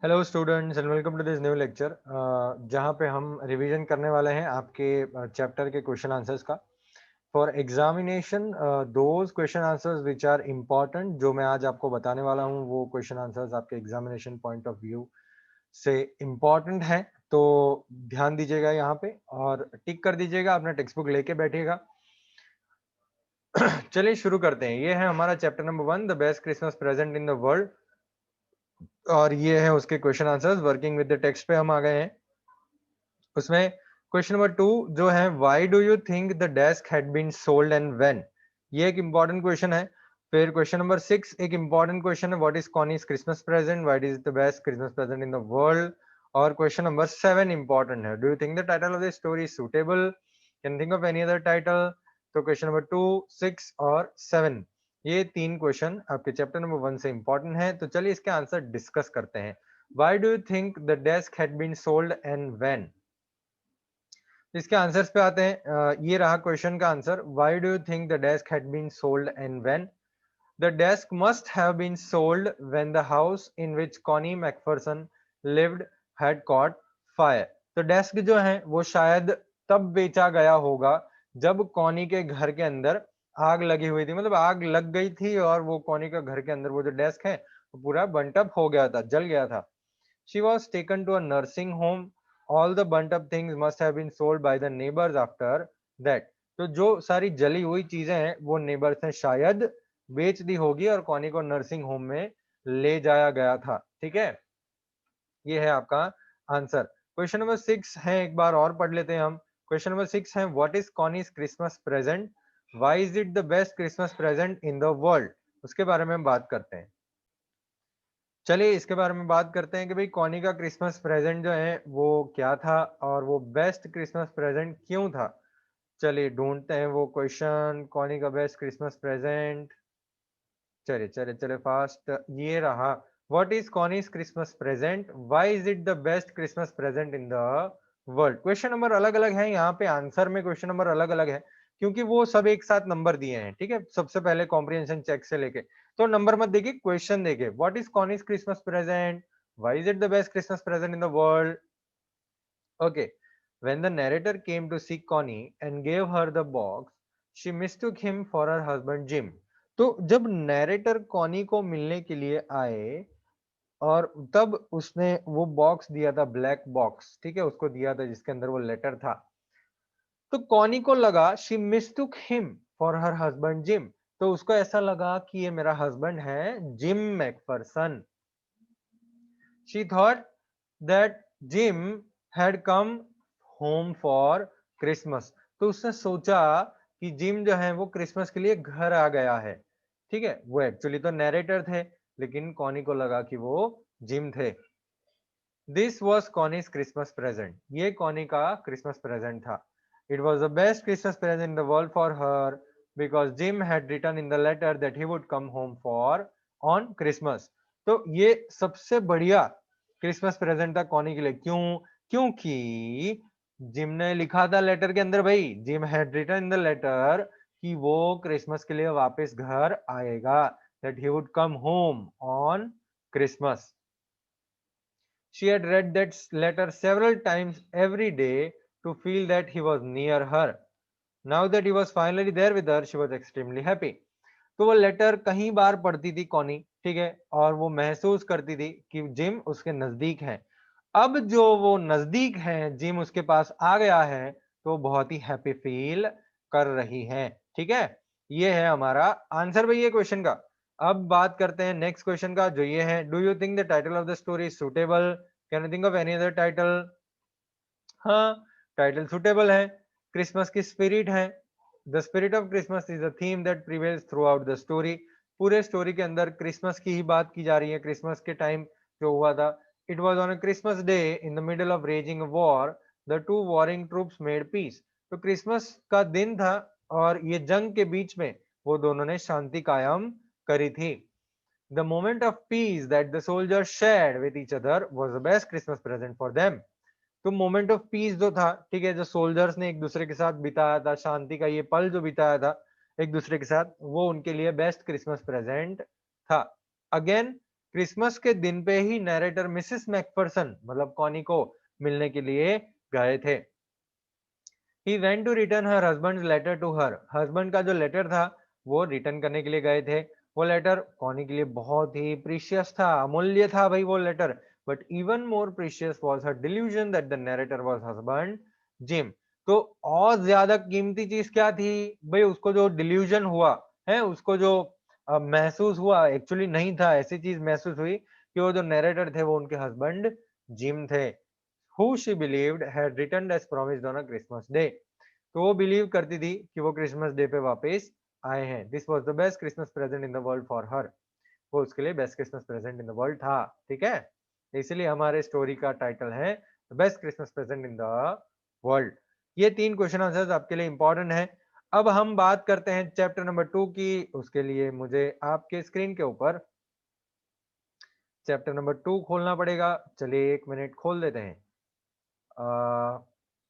Hello students and welcome to this new lecture जहाँ पे हम रिवीजन करने वाले हैं आपके चैप्टर के क्वेश्चन आंसर्स का for examination those question answers which are important. जो मैं आज आपको बताने वाला हूँ वो क्वेश्चन आंसर्स आपके एग्जामिनेशन पॉइंट ऑफ व्यू से इम्पॉर्टेंट है। तो ध्यान दीजिएगा यहाँ पे और टिक कर दीजिएगा, अपना टेक्स्ट बुक लेके बैठिएगा। चलिए शुरू करते हैं। ये है हमारा chapter number 1, the best Christmas present in the world, और ये है उसके question answers. Working with the text पे हम आ गए हैं। उसमें क्वेश्चन नंबर 2 जो है, why do you think the desk had been sold and when, ये एक इंपॉर्टेंट क्वेश्चन है। फिर क्वेश्चन नंबर 6 एक इंपॉर्टेंट क्वेश्चन है, what is Connie's Christmas present, what is the best Christmas present in the world. और question number 7 important है, do you think the title of the story is suitable, can think of any other title. तो question number 2, 6 और 7 ये तीन question आपके chapter number 1 से important है। तो चलिए इसके आंसर डिस्कस करते हैं। Why do you think the desk had been sold and when. इसके आंसर्स पे आते हैं। ये रहा क्वेश्चन का answer, why do you think the desk had been sold and when. The desk must have been sold when the house in which Connie McPherson lived had caught fire. तो desk जो है वो शायद तब बेचा गया होगा जब कॉनी के घर के अंदर आग लगी हुई थी, मतलब आग लग गई थी और वो कॉनी का घर के अंदर वो जो डेस्क है वो पूरा बंट अप हो गया था, जल गया था। She was taken to a nursing home. All the burnt up things must have been sold by the neighbors after that. तो जो सारी जली हुई चीजें हैं वो नेबर्स ने शायद बेच दी होगी और कॉनी को नर्सिंग होम में ले जाया गया था। ठीक है, ये है आपका आंसर। क्वेश्चन नंबर 6 है, एक बार और पढ़ लेते हैं हम। क्वेश्चन नंबर 6 है, what is Connie's Christmas present, why is it the best Christmas present in the world. उसके बारे में हम बात करते हैं। चलिए इसके बारे में बात करते हैं कि भाई कॉनी का क्रिसमस प्रेजेंट जो है वो क्या था और वो बेस्ट क्रिसमस प्रेजेंट क्यों था। चलिए ढूंढते हैं वो क्वेश्चन, कॉनी का बेस्ट क्रिसमस प्रेजेंट। चलिए चलिए चलिए फास्ट, ये रहा। What is Connie's Christmas present, why is it the best Christmas present in the world. Question number अलग अलग है यहाँ पे, आंसर में क्वेश्चन नंबर अलग अलग है क्योंकि वो सब एक साथ नंबर दिए हैं। ठीक है, सबसे पहले कॉम्प्रिहेंशन चेक से लेके तो नंबर मत देखिए, क्वेश्चन देखिए। What is Connie's Christmas present, why is it the best Christmas present in the world. Okay. When the narrator came to see Connie and gave her the box, she mistook him for her husband Jim. तो जब narrator Connie को मिलने के लिए आए और तब उसने वो बॉक्स दिया था, ब्लैक बॉक्स, ठीक है, उसको दिया था जिसके अंदर वो लेटर था। तो कॉनी को लगा she mistook him for her husband Jim, तो उसको ऐसा लगा कि ये मेरा हस्बैंड है Jim McPherson. She thought that Jim had come home for Christmas. तो उसने सोचा कि जिम जो है वो क्रिसमस के लिए घर आ गया है। ठीक है, वो एक्चुअली तो नैरेटर थे लेकिन कॉनी को लगा कि वो जिम थे। This was Connie's Christmas present, ये कॉनी का क्रिसमस प्रेजेंट था। It was the best Christmas present in the world for her because Jim had written in the letter that he would come home for on Christmas. तो ये सबसे बढ़िया Christmas present था Connie के लिए। क्यों? क्योंकि जिम ने लिखा था लेटर के अंदर, भाई Jim had written in the letter कि वो क्रिसमस के लिए वापस घर आएगा, that he would come home on Christmas. She had read that letter several times every day to feel that he was near her. Now that he was finally there with her, she was extremely happy. तो वो letter कई बार पढ़ती थी Connie, ठीक है, और वो महसूस करती थी कि जिम उसके नजदीक है। अब जो वो नजदीक है, जिम उसके पास आ गया है, तो वो बहुत ही हैप्पी फील कर रही है। ठीक है, ये है हमारा आंसर भाई ये क्वेश्चन का। अब बात करते हैं नेक्स्ट क्वेश्चन का, जो ये है, do you think the title of the story is suitable, can you think of any other title. हाँ, टाइटल सुटेबल है, क्रिसमस की स्पिरिट है। The spirit of Christmas is a theme that prevails through out the story. पूरे story के अंदर Christmas की ही बात की जा रही है, क्रिसमस के टाइम जो हुआ था। It was on a Christmas day in the middle of raging war, the two warring troops made peace. तो क्रिसमस का दिन था और ये जंग के बीच में वो दोनों ने शांति कायम करी थी। The moment of peace that the soldiers shared with each other was the best Christmas present for them. तो मोमेंट ऑफ पीस जो था, ठीक है, जो सोल्जर्स ने एक दूसरे के साथ बिताया था, शांति का ये पल जो बिताया था एक दूसरे के साथ, वो उनके लिए बेस्ट क्रिसमस प्रेजेंट था। अगेन क्रिसमस के दिन पे ही नरेटर मिसेस मैकफरसन मतलब कॉनी को मिलने के लिए गए थे। He went to return her husband's letter to her. Husband का जो लेटर था वो रिटर्न करने के लिए गए थे। वो लेटर कॉनी के लिए बहुत ही प्रीशियस था, अमूल्य था भाई वो लेटर। But even more precious was her delusion that the narrator was husband Jim. तो और ज्यादा कीमती चीज क्या थी भाई, उसको जो डिल्यूजन हुआ है, उसको जो महसूस हुआ, एक्चुअली नहीं था, ऐसी चीज महसूस हुई कि वो जो नरेटर थे वो उनके हस्बैंड जिम थे, who she believed had returned as promised on a Christmas day। तो वो बिलीव करती थी कि वो क्रिसमस डे पे वापस आए हैं। This was the best Christmas present in the world for हर। वो उसके लिए best Christmas present in the world था। ठीक है, इसलिए हमारे स्टोरी का टाइटल है the best Christmas present in the world. ये 3 क्वेश्चन आंसर्स आपके लिए इंपॉर्टेंट है। अब हम बात करते हैं चैप्टर नंबर 2 की। उसके लिए मुझे आपके स्क्रीन के ऊपर चैप्टर नंबर 2 खोलना पड़ेगा। चलिए 1 मिनट खोल देते हैं।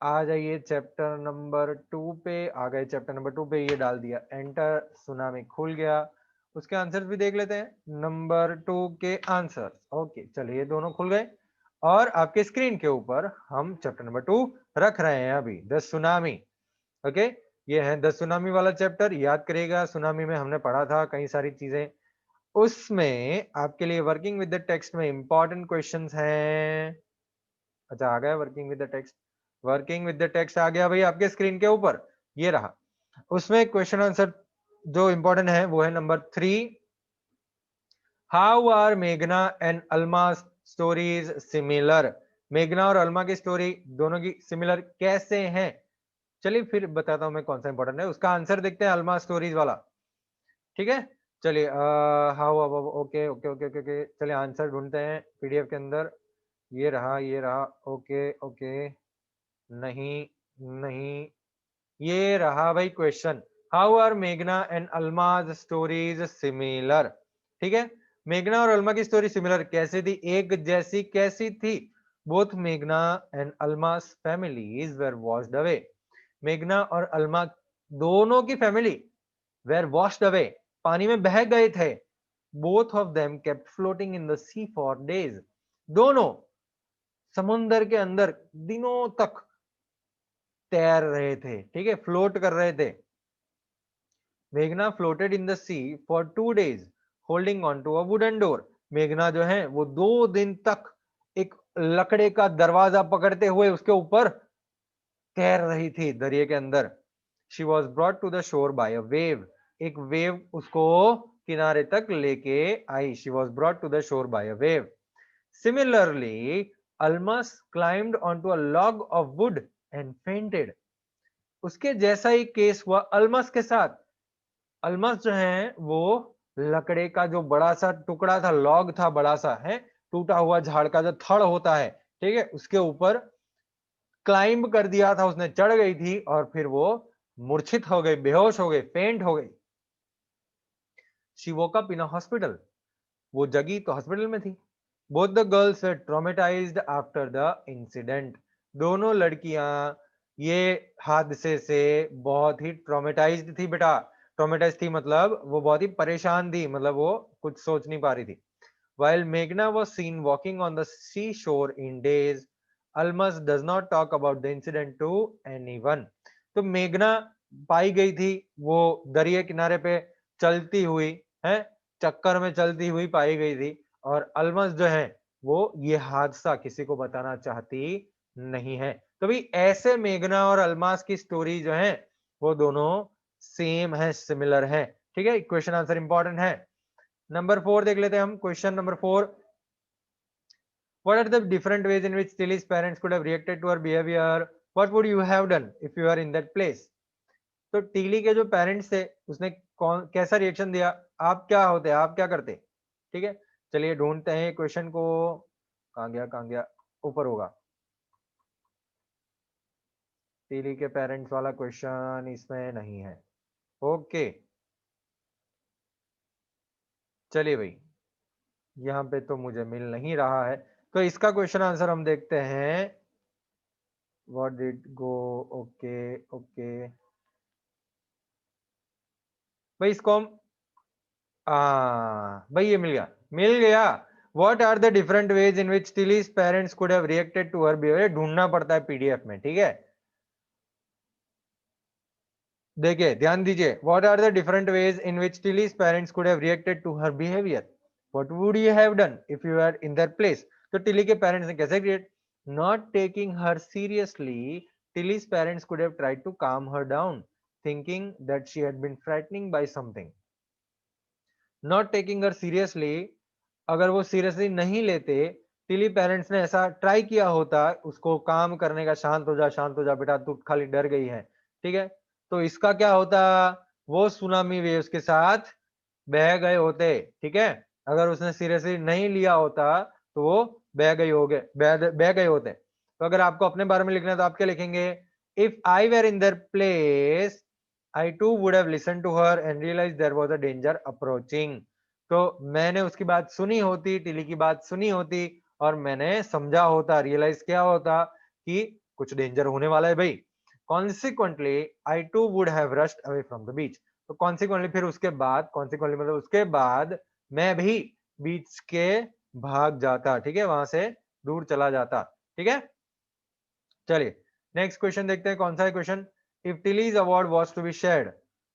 आ जाइए चैप्टर नंबर 2 पे। आ गए चैप्टर नंबर 2 पे, ये डाल दिया एंटर, सुनामी खुल गया। उसके आंसर्स भी देख लेते हैं, नंबर 2 के आंसर्स। ओके चलिए, ये दोनों खुल गए और आपके स्क्रीन के ऊपर हम चैप्टर नंबर 2 रख रहे हैं अभी, द सुनामी। ओके, ये है द सुनामी वाला चैप्टर। याद करिएगा, सुनामी में हमने पढ़ा था कई सारी चीजें। उसमें आपके लिए वर्किंग विद द टेक्स्ट में इंपॉर्टेंट क्वेश्चंस हैं। अच्छा, आ गया working with the text. Working with the text आ गया भाई आपके स्क्रीन के ऊपर, ये रहा। उसमें क्वेश्चन आंसर जो इंपॉर्टेंट है वो है नंबर 3। हाउ आर मेघना एंड अल्मास स्टोरीज सिमिलर। मेघना और अल्मा की स्टोरी दोनों की सिमिलर कैसे हैं? चलिए फिर बताता हूं मैं कौन सा इंपॉर्टेंट है। उसका आंसर देखते हैं, अल्मा स्टोरीज वाला। ठीक है, चलिए how, okay okay okay okay okay, चलिए आंसर ढूंढते हैं पीडीएफ के अंदर। ये रहा, ये रहा। ओके ओके, नहीं नहीं, ये रहा भाई क्वेश्चन। हाउ आर मेघना एंड अल्माज स्टोरीज सिमिलर। ठीक है, मेघना और अल्मा की स्टोरी सिमिलर कैसे थी, एक जैसी कैसी थी? बोथ मेघना and Almas families were washed away. मेघना और अल्मा दोनों की फैमिली वेर वॉश्ड अवे, पानी में बह गए थे। Both of them kept floating in the sea for days. दोनों समुंदर के अंदर दिनों तक तैर रहे थे। ठीक है, फ्लोट कर रहे थे। मेघना floated in the sea for 2 days holding on to a wooden door. मेघना जो है वो 2 दिन तक एक लकड़े का दरवाजा पकड़ते हुए उसके ऊपर तैर रही थी दरिया के अंदर। She was brought to the shore by a wave. एक वेव उसको किनारे तक लेके आई। She was brought to the shore by a wave. Similarly Almas climbed on to a log of wood and fainted. उसके जैसा ही केस हुआ अल्मस के साथ। अल्मस जो है वो लकड़े का जो बड़ा सा टुकड़ा था, लॉग था बड़ा सा, है टूटा हुआ झाड़ का जो थड़ होता है, ठीक है, उसके ऊपर क्लाइंब कर दिया था उसने, चढ़ गई थी और फिर वो मूर्छित हो गई, बेहोश हो गई, फेंट हो गई। She woke up in a hospital. वो जगी तो हॉस्पिटल में थी। Both the girls were traumatised after the incident. दोनों लड़कियां ये हादसे से बहुत ही ट्रॉमेटाइज्ड थी बेटा। ट्रॉमेटाइज थी मतलब वो बहुत ही परेशान थी, मतलब वो कुछ सोच नहीं पा रही थी। While Meghna was seen walking on the seashore in days, Almas does not talk about the incident to anyone। तो मेघना पाई गई थी वो दरिया किनारे पे चलती हुई, है चक्कर में चलती हुई पाई गई थी, और अलमस जो है वो ये हादसा किसी को बताना चाहती नहीं है। तो भाई ऐसे मेघना और अलमास की स्टोरी जो है वो दोनों सेम है, सिमिलर है। ठीक है, क्वेश्चन आंसर इंपॉर्टेंट है। नंबर 4 देख लेते हैं हम। Question number 4, what are the different ways in which Tilly's parents could have reacted to her behavior? What would you have done if you are in that place? तो Tilly के जो parents थे उसने कौन कैसा रिएक्शन दिया, आप क्या होते, आप क्या करते? ठीक है, चलिए ढूंढते हैं क्वेश्चन को। कहां गया, कहां गया, ऊपर होगा। टीली के पेरेंट्स वाला क्वेश्चन इसमें नहीं है। ओके, चलिए भाई, यहाँ पे तो मुझे मिल नहीं रहा है, तो इसका क्वेश्चन आंसर हम देखते हैं। What did go, okay okay भाई, इसको हम भाई ये मिल गया, मिल गया। What are the different ways in which Tilly's parents could have reacted to her behaviour, ढूंढना पड़ता है पीडीएफ में, ठीक है। देखिए ध्यान दीजिए, what are the different ways in which Tilly's parents could have reacted to her behaviour, what would you have done if you are in their place. तो टिली के पेरेंट्स ने कैसे react, not taking her seriously, Tilly's parents could have tried to calm her down, thinking that she had been frightening by something. Not taking her seriously, अगर वो seriously नहीं लेते, Tilly parents ने ऐसा try किया होता उसको काम करने का, शांत हो जा बेटा, तू खाली डर गई है, ठीक है। तो इसका क्या होता, वो सुनामी वेव्स के साथ बह गए होते, ठीक है। अगर उसने सीरियसली नहीं लिया होता तो वो बह गए होते। तो अगर आपको अपने बारे में लिखना है तो आप क्या लिखेंगे, if I were in their place I too would have listen to her and realise there was a danger approaching. तो मैंने उसकी बात सुनी होती, टिली की बात सुनी होती, और मैंने समझा होता, रियलाइज किया होता कि कुछ डेंजर होने वाला है भाई। Consequently I too would have rushed away from the beach. तो कॉन्सिक्वेंटली फिर उसके बाद, कॉन्सिक्वेंटली मतलब उसके बाद मैं भी बीच के भाग जाता, ठीक है, वहां से दूर चला जाता, ठीक है। चलिए नेक्स्ट क्वेश्चन देखते हैं, कौन सा है question. If Tilly's award was to be shared,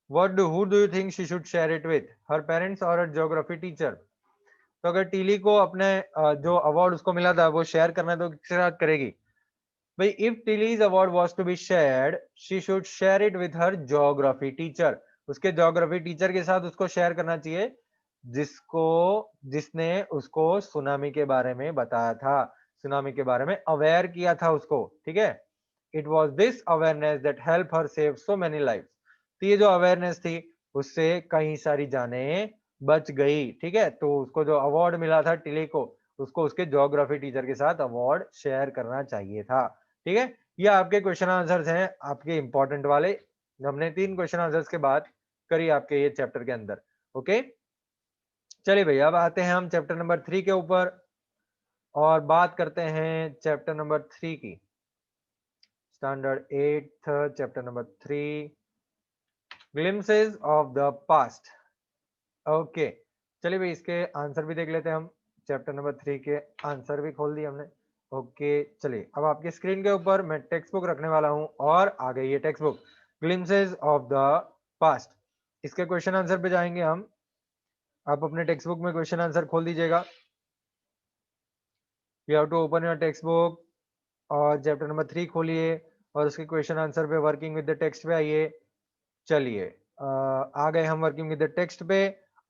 who do you think she should share it with, her parents और हर ज्योग्राफी टीचर। तो अगर टीली को अपने जो अवार्ड उसको मिला था वो शेयर करना है तो किसके साथ करेगी भाई। If Tilly's award was to be shared, she should share it with her geography teacher, उसके ज्योग्राफी टीचर के साथ उसको शेयर करना चाहिए, जिसको जिसने उसको सुनामी के बारे में बताया था, सुनामी के बारे में अवेयर किया था उसको, ठीक है। It was this awareness that help her save so many life. तो ये जो अवेयरनेस थी उससे कई सारी जानें बच गई, ठीक है। तो उसको जो अवार्ड मिला था टिली को, उसको उसके ज्योग्राफी टीचर के साथ अवार्ड शेयर करना चाहिए था, ठीक है। ये आपके क्वेश्चन आंसर्स हैं, आपके इंपॉर्टेंट वाले। हमने 3 क्वेश्चन आंसर्स के बाद करी आपके ये चैप्टर के अंदर, ओके। चलिए भैया अब आते हैं हम चैप्टर नंबर 3 के ऊपर और बात करते हैं चैप्टर नंबर 3 की। Standard 8 chapter number 3, glimpses of the past. Okay चलिए भाई इसके आंसर भी देख लेते हैं हम। चैप्टर नंबर 3 के आंसर भी खोल दिए हमने। ओके चलिए अब आपकी स्क्रीन के ऊपर मैं टेक्स्ट बुक रखने वाला हूं और आ गई है text book, glimpses of the past. इसके क्वेश्चन आंसर पे जाएंगे हम। आप अपने टेक्स्ट बुक में क्वेश्चन आंसर खोल दीजिएगा। You have to open your text book और चैप्टर नंबर 3 खोलिए और उसके क्वेश्चन आंसर पे वर्किंग विद द टेक्स्ट पे आइए। चलिए आ गए हम वर्किंग विद द टेक्स्ट पे।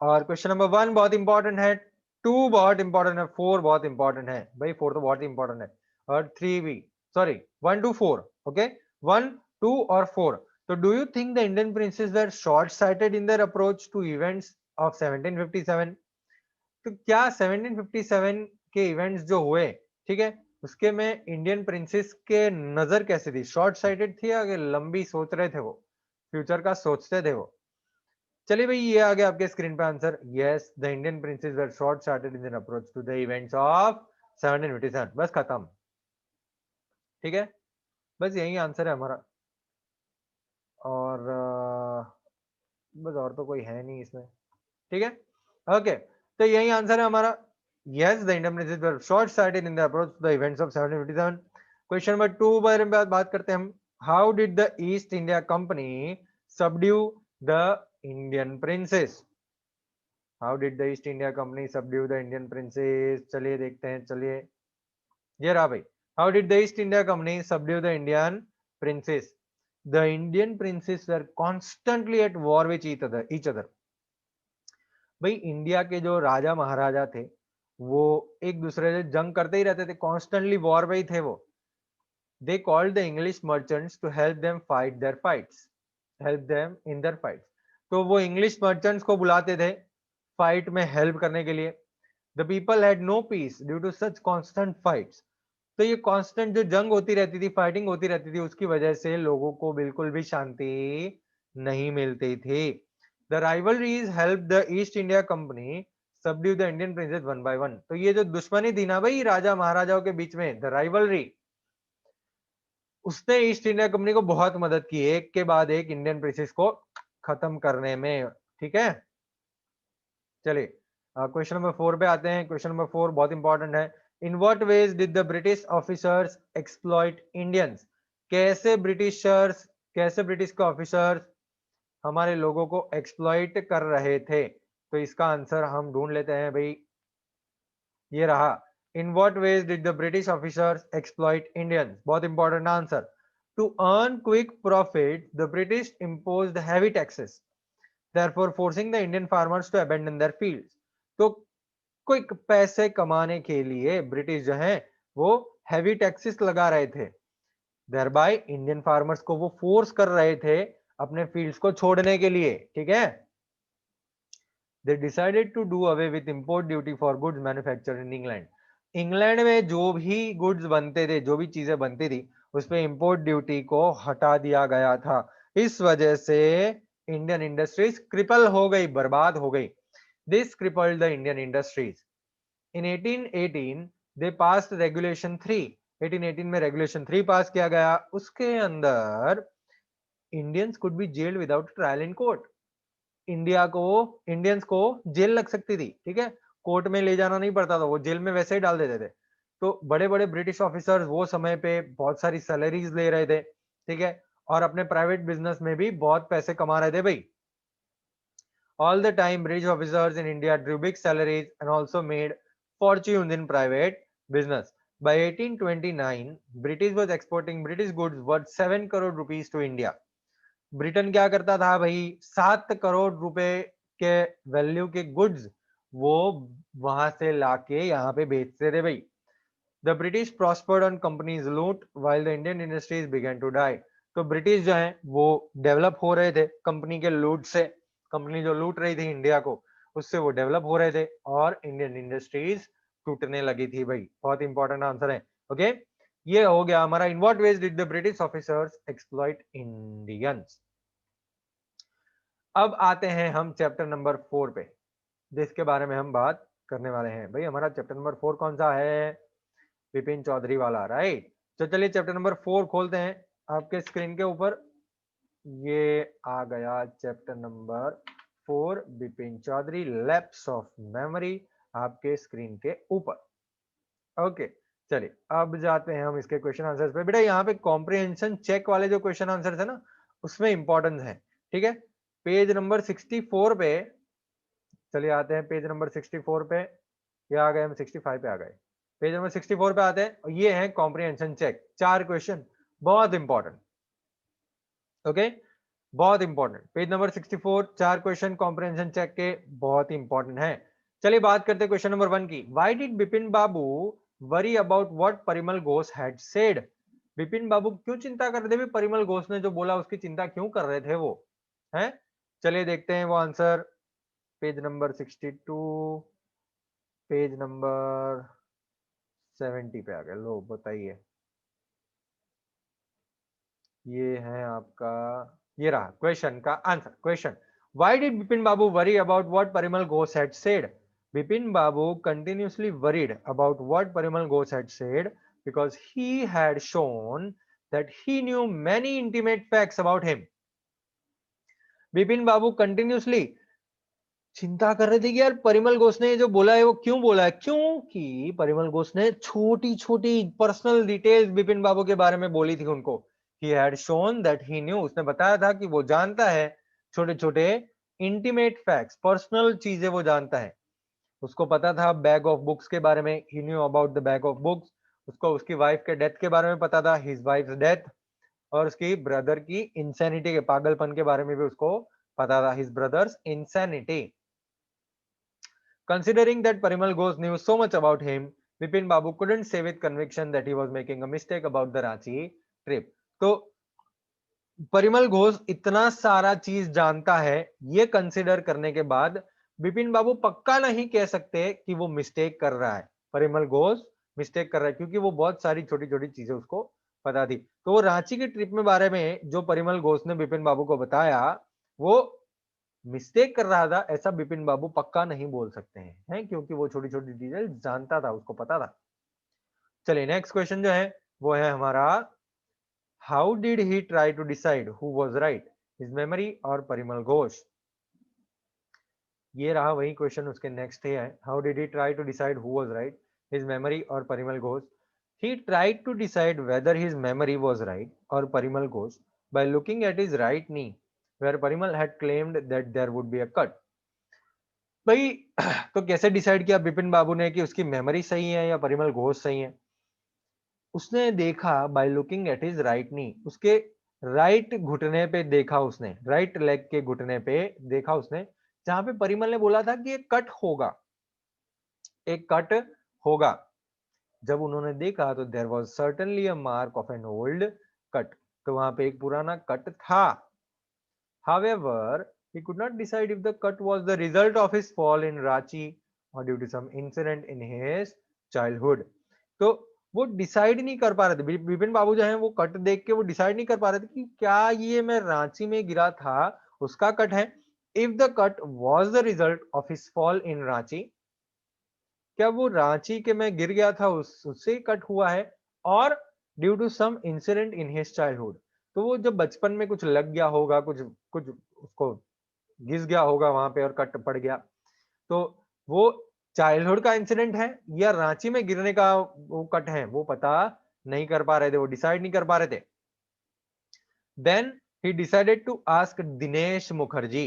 और क्वेश्चन नंबर 1 बहुत इंपॉर्टेंट है, 2 बहुत इंपॉर्टेंट है, 4 बहुत इंपॉर्टेंट है भाई, 4 तो बहुत इंपॉर्टेंट है, और 3 भी, सॉरी 1 to 4, ओके 1 2 और 4। तो do you think the Indian princes were short sighted in their approach to events of 1757। तो क्या 1757 के इवेंट्स जो हुए, ठीक है, उसके में इंडियन प्रिंसेस के नजर कैसी थी, शॉर्ट साइटेड थी या लंबी सोच रहे थे वो, फ्यूचर का सोचते थे वो। चलिए भाई ये आ गया आपके स्क्रीन पे answer, yes the Indian princes were short sighted in their approach to the events of 1757, बस खत्म, ठीक है, बस यही आंसर है हमारा। और बस और तो कोई है नहीं इसमें, ठीक है, ओके तो यही आंसर है हमारा। Yes the Indian princes were short sighted in the approach to the events of 1757। Question number 2 बारे में बात करते हैं हम। How did the East India Company subdue the Indian princes, how did the East India Company subdue the Indian princes, चलिए देखते हैं, चलिए ये रहा भाई। How did the East India Company subdue the Indian princes, the Indian princes were constantly at war which each other. भाई India के जो राजा महाराजा थे वो एक दूसरे से जंग करते ही रहते थे, कॉन्स्टेंटली वॉर में ही थे वो। They called the English merchants to help them fight their fights, help them in their fights. तो वो इंग्लिश मर्चेंट्स को बुलाते थे फाइट में हेल्प करने के लिए। The people had no peace due to such constant fights. तो ये कांस्टेंट जो जंग होती रहती थी, फाइटिंग होती रहती थी, उसकी वजह से लोगों को बिल्कुल भी शांति नहीं मिलती थी। The rivalries help the East India Company subdue the Indian princess one by one. तो ये जो दुश्मनी थी ना भाई राजा महाराजाओं के बीच में, द राइवलरी, उसने ईस्ट इंडिया कंपनी को बहुत मदद की एक के बाद एक इंडियन प्रिंसेस को खत्म करने में, ठीक है। चलिए क्वेश्चन नंबर 4 पे आते हैं। क्वेश्चन नंबर 4 बहुत इंपॉर्टेंट है। In what ways did the British officers exploit Indians? कैसे ब्रिटिश के ऑफिसर्स हमारे लोगों को एक्सप्लॉइट कर रहे थे? तो इसका आंसर हम ढूंढ लेते हैं भाई, ये रहा। In what ways did the British officers exploit Indians? बहुत important answer. To earn quick profit the British imposed heavy taxes, therefore forcing the Indian farmers to abandon their fields. तो क्विक पैसे कमाने के लिए ब्रिटिश जो है वो heavy taxes लगा रहे थे, thereby इंडियन फार्मर्स को वो फोर्स कर रहे थे अपने फील्ड्स को छोड़ने के लिए, ठीक है। They decided to do away with import duty for goods manufactured in England. England में जो भी गुड्स बनते थे, जो भी चीजें बनती थी, उस पे इंपोर्ट ड्यूटी को हटा दिया गया था। इस वजह से इंडियन इंडस्ट्रीज क्रिपल हो गई, बर्बाद हो गई। This crippled the Indian industries. In 1818 they passed regulation 3। 1818 में रेगुलेशन 3 पास किया गया। उसके अंदर Indians could be gelled without trial in court. Indians को जेल लग सकती थी, ठीक है, कोर्ट में ले जाना नहीं पड़ता था, वो जेल में वैसे ही डाल देते थे। तो बड़े बड़े ब्रिटिश ऑफिसर्स वो समय पे बहुत सारी सैलरीज ले रहे थे, ठीक है, और अपने प्राइवेट बिजनेस में भी बहुत पैसे कमा रहे थे भाई। All the time British officers in India drew big salaries and also made fortunes in private business. By 1829 British was exporting British goods worth 7 crore rupees to India. Britain क्या करता था भाई, 7 करोड़ रुपए के वैल्यू के गुड्स वो वहां से लाके यहाँ पे बेचते थे भाई। The British prospered on company's loot while the Indian industries began to die. तो ब्रिटिश जो है वो डेवलप हो रहे थे कंपनी के लूट से। कंपनी जो लूट रही थी इंडिया को, उससे वो डेवलप हो रहे थे और इंडियन इंडस्ट्रीज टूटने लगी थी भाई। बहुत इंपॉर्टेंट आंसर है। ओके, ये हो गया हमारा in what ways did the British officers exploit Indians. अब आते हैं हम चैप्टर नंबर 4 पे, जिसके बारे में हम बात करने वाले हैं। भाई हमारा चैप्टर नंबर 4 कौन सा है? विपिन चौधरी वाला, राइट। तो चलिए चैप्टर नंबर 4 खोलते हैं आपके स्क्रीन के ऊपर। ये आ गया chapter number 4 Vipin Chaudhary lapse of memory आपके स्क्रीन के ऊपर। ओके, चलिए अब जाते हैं हम इसके क्वेश्चन आंसर्स पे। बेटा यहाँ पे कॉम्प्रिहेंशन चेक वाले जो क्वेश्चन आंसर्स है ना, उसमें इंपॉर्टेंस है, ठीक है। पेज नंबर 64 पे चलिए आते हैं, पेज नंबर 64 पे, ये आ गए, हम 65 पे आ गए। पेज नंबर 64 पे आते हैं और ये है कॉम्प्रिहेंशन चेक, 4 क्वेश्चन बहुत इंपॉर्टेंट। ओके, बहुत important. Page number 64, 4 question comprehension check के, बहुत इंपॉर्टेंट है। चलिए बात करते हैं क्वेश्चन नंबर 1 की। Why did Bipin Babu worry about what Parimal Ghosh had said? Bipin Babu क्यों चिंता कर रहे थे? परिमल घोष ने जो बोला उसकी चिंता क्यों कर रहे थे वो, हैं? चलिए देखते हैं वो answer. Page number 62, page number 70 पे आ गए। लो बताइए, ये है आपका, ये रहा क्वेश्चन का answer. Question, why did Bipin Babu worry about what Parimal Ghosh had said? Bipin Babu continuously worried about what Parimal Ghosh had said because he had shown that he knew many intimate facts about him. Bipin Babu continuously चिंता कर रहे थे कि यार परिमल घोष ने जो बोला है वो क्यों बोला है, क्योंकि परिमल घोष ने छोटी छोटी पर्सनल डिटेल्स बिपिन बाबू के बारे में बोली थी उनको। He had shown that he new, उसने बताया था कि वो जानता है छोटे छोटे इंटीमेट फैक्ट्स, पर्सनल चीजें वो जानता है। उसको पता था बैग ऑफ बुक्स के बारे में, he knew about the bag of books. उसको उसकी वाइफ के डेथ के बारे में पता था, हिज वाइफ डेथ, और उसकी ब्रदर की इंसैनिटी के, पागलपन के बारे में भी उसको पता था, his brothers insanity. Considering that Parimal Ghosh knew so much about him, Bipin Babu couldn't say with conviction that he was making a mistake about the Ranchi trip. तो परिमल घोष इतना सारा चीज जानता है, ये कंसिडर करने के बाद बिपिन बाबू पक्का नहीं कह सकते कि वो मिस्टेक कर रहा है। परिमल घोष मिस्टेक कर रहा है क्योंकि वो बहुत सारी छोटी छोटी चीजें उसको पता थी। तो वो रांची की ट्रिप में बारे में जो परिमल घोष ने बिपिन बाबू को बताया, वो मिस्टेक कर रहा था ऐसा बिपिन बाबू पक्का नहीं बोल सकते हैं, क्योंकि वो छोटी छोटी डिटेल जानता था, उसको पता था। चलिए नेक्स्ट क्वेश्चन जो है वो है हमारा, how did he try to decide who was right, his memory और परिमल घोष? ये रहा वही क्वेश्चन, उसके नेक्स्ट है, how did he try to decide who was right, his memory और Parimal Ghosh? He tried to decide whether his memory was right or Parimal Ghosh by looking at his right knee, where Parimal had claimed that there would be a cut. भाई तो कैसे decide किया बिपिन बाबू ने कि उसकी memory सही है या परिमल घोष सही है? उसने देखा by looking at his right knee, उसके राइट घुटने पे देखा उसने, राइट लेग के घुटने पे देखा उसने, जहां पे परिमल ने बोला था कि एक कट होगा, एक कट होगा। जब उन्होंने देखा तो there was certainly a mark of an old cut, तो वहां पे एक पुराना कट था। However, he could not decide if the cut was the result of his fall in Ranchi or due to some incident in his childhood. तो वो decide नहीं कर पा रहे थे, विपिन बाबू जो है वो कट देख के वो डिसाइड नहीं कर पा रहे थे कि क्या ये मैं रांची में गिरा था उसका कट है। If the cut was the result of his fall in Ranchi, क्या वो रांची के मैं गिर गया था उससे कट हुआ है, और due to some incident in his childhood, तो वो जब बचपन में कुछ लग गया होगा, कुछ कुछ उसको घिस गया होगा वहां पे और कट पड़ गया, तो वो चाइल्डहुड का इंसिडेंट है या रांची में गिरने का वो कट है, वो पता नहीं कर पा रहे थे, वो डिसाइड नहीं कर पा रहे थे। Then he decided to ask Dinesh Mukherjee,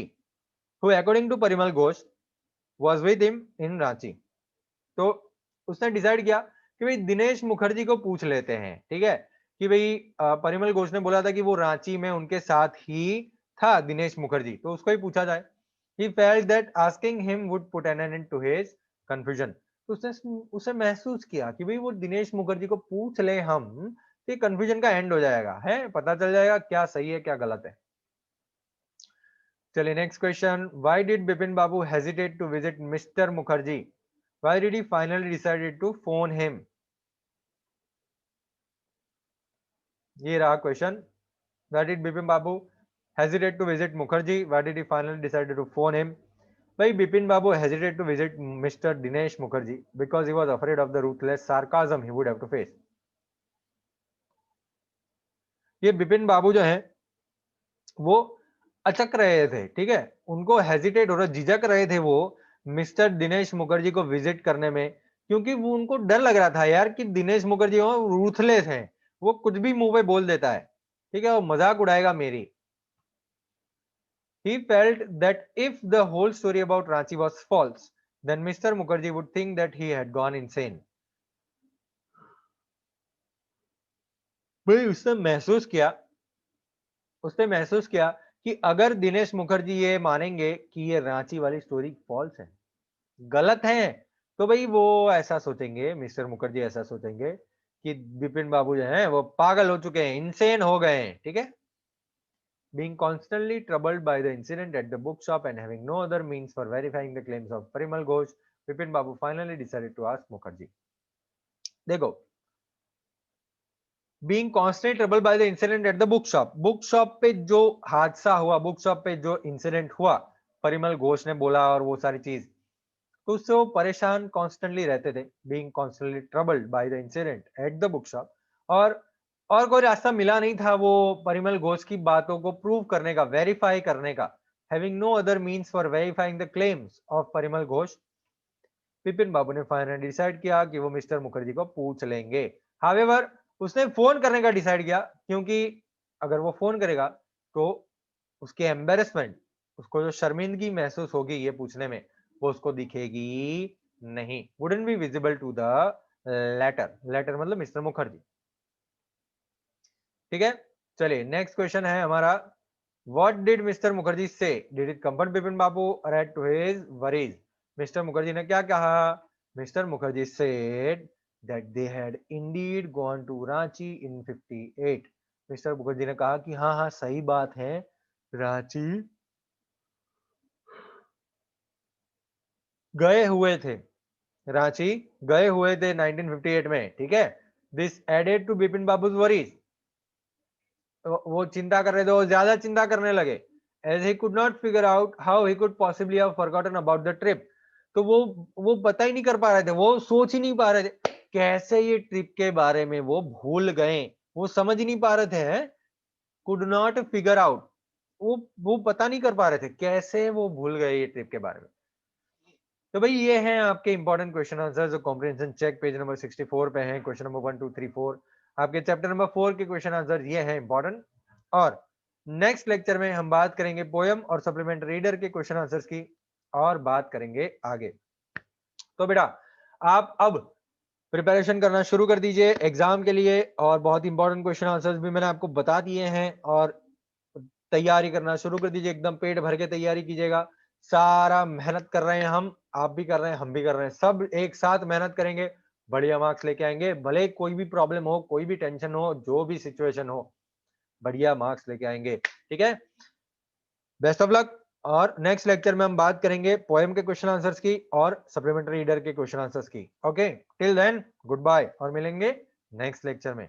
who according to Parimal Ghosh was with him in Ranchi. तो उसने डिसाइड किया कि भाई दिनेश मुखर्जी को पूछ लेते हैं, ठीक है, कि भाई परिमल घोष ने बोला था कि वो रांची में उनके साथ ही था दिनेश मुखर्जी, तो उसको ही पूछा जाए। He felt that asking him would put an end to his confusion. तो उसने उसे महसूस किया कि भाई वो दिनेश मुखर्जी को पूछ ले हम, तो कंफ्यूजन का एंड हो जाएगा, है पता चल जाएगा क्या सही है क्या गलत है। चलिए next question, why did Bipin Babu hesitate to visit mister Mukherjee? Why did he finally decided to phone him? ये रहा question, why did Bipin Babu hesitate to visit Mukherjee? Why did he finally decided to phone him? भाई बिपिन बाबू hesitate to visit Mr. Dinesh Mukherjee because he was afraid of the ruthless sarcasm he would have to face. ये बिपिन बाबू जो है वो अचक रहे थे, ठीक है, उनको हेजिटेट हो रहा, झिझक रहे थे वो मिस्टर दिनेश मुखर्जी को विजिट करने में, क्योंकि वो उनको डर लग रहा था यार कि दिनेश मुखर्जी रूथलेस है, वो कुछ भी मुंह पे बोल देता है, ठीक है, वो मजाक उड़ाएगा मेरी। He felt that if the whole story about Ranchi was false, then Mr. Mukherjee would think that he had gone insane. भाई उसने महसूस किया कि अगर दिनेश मुखर्जी ये मानेंगे कि ये रांची वाली स्टोरी फॉल्स है, गलत है, तो भाई वो ऐसा सोचेंगे, मिस्टर मुखर्जी ऐसा सोचेंगे कि बिपिन बाबू जो है वो पागल हो चुके हैं, इंसेन हो गए हैं, ठीक है। Being constantly troubled by the incident at the bookshop and having no other means for verifying the claims of Parimal Ghosh, Bipin Babu finally decided to ask Mukherjee. देखो, being constantly troubled by the incident at the bookshop पे जो हादसा हुआ, bookshop पे जो incident हुआ, परिमल घोष ने बोला और वो सारी चीज, तो उससे वो परेशान कॉन्स्टेंटली रहते थे, being constantly troubled by the incident at the book shop, और कोई रास्ता मिला नहीं था वो परिमल घोष की बातों को प्रूव करने का, वेरीफाई करने का, having no other means for verifying the claims of Parimal Ghosh, Vipin Babu ने फाइनली डिसाइड किया कि वो मिस्टर मुखर्जी को पूछ लेंगे। हावेवर उसने फोन करने का डिसाइड किया, क्योंकि अगर वो फोन करेगा तो उसके एम्बेरसमेंट, उसको जो शर्मिंदगी महसूस होगी ये पूछने में, वो उसको दिखेगी नहीं, wouldn't be visible to the latter मतलब मिस्टर मुखर्जी, ठीक है। चलिए नेक्स्ट क्वेश्चन है हमारा, व्हाट डिड मिस्टर मुखर्जी से, did it comfort Bipin Babu और add to his worries? Mister Mukherjee ने क्या कहा? Mister Mukherjee said that they had indeed gone to Ranchi in 58। Mister Mukherjee ने कहा कि हाँ हाँ सही बात है, रांची गए हुए थे, रांची गए हुए थे 1958 में, ठीक है। This added to Bipin Babu's worries, वो चिंता कर रहे थे, वो ज्यादा चिंता करने लगे, as he could not figure out how he could possibly have forgotten about the trip. तो वो पता ही नहीं कर पा रहे थे, वो सोच ही नहीं पा रहे थे कैसे ये ट्रिप के बारे में वो भूल गए, वो समझ ही नहीं पा रहे थे, कुड नॉट फिगर आउट, वो पता नहीं कर पा रहे थे कैसे वो भूल गए ये ट्रिप के बारे में। तो भाई ये हैं आपके इंपॉर्टेंट क्वेश्चन आंसर जो कॉम्प्रिहेंशन चेक पेज नंबर 64 पे हैं, क्वेश्चन नंबर 1 2 3 4 आपके चैप्टर नंबर 4 के क्वेश्चन आंसर ये हैं इंपॉर्टेंट। और नेक्स्ट लेक्चर में हम बात करेंगे पोयम और सप्लीमेंट्री रीडर के क्वेश्चन आंसर्स की और बात करेंगे आगे। तो बेटा आप अब प्रिपरेशन करना शुरू कर दीजिए एग्जाम के लिए, और बहुत इंपॉर्टेंट क्वेश्चन आंसर्स भी मैंने आपको बता दिए हैं, और तैयारी करना शुरू कर दीजिए, एकदम पेट भर के तैयारी कीजिएगा। सारा मेहनत कर रहे हैं हम, आप भी कर रहे हैं, हम भी कर रहे हैं, सब एक साथ मेहनत करेंगे, बढ़िया मार्क्स लेके आएंगे। भले कोई भी प्रॉब्लम हो, कोई भी टेंशन हो, जो भी सिचुएशन हो, बढ़िया मार्क्स लेके आएंगे। ठीक है, बेस्ट ऑफ लक। और नेक्स्ट लेक्चर में हम बात करेंगे पोएम के क्वेश्चन आंसर्स की और सप्लीमेंट्री रीडर के क्वेश्चन आंसर्स की। Okay, till then goodbye, और मिलेंगे नेक्स्ट लेक्चर में।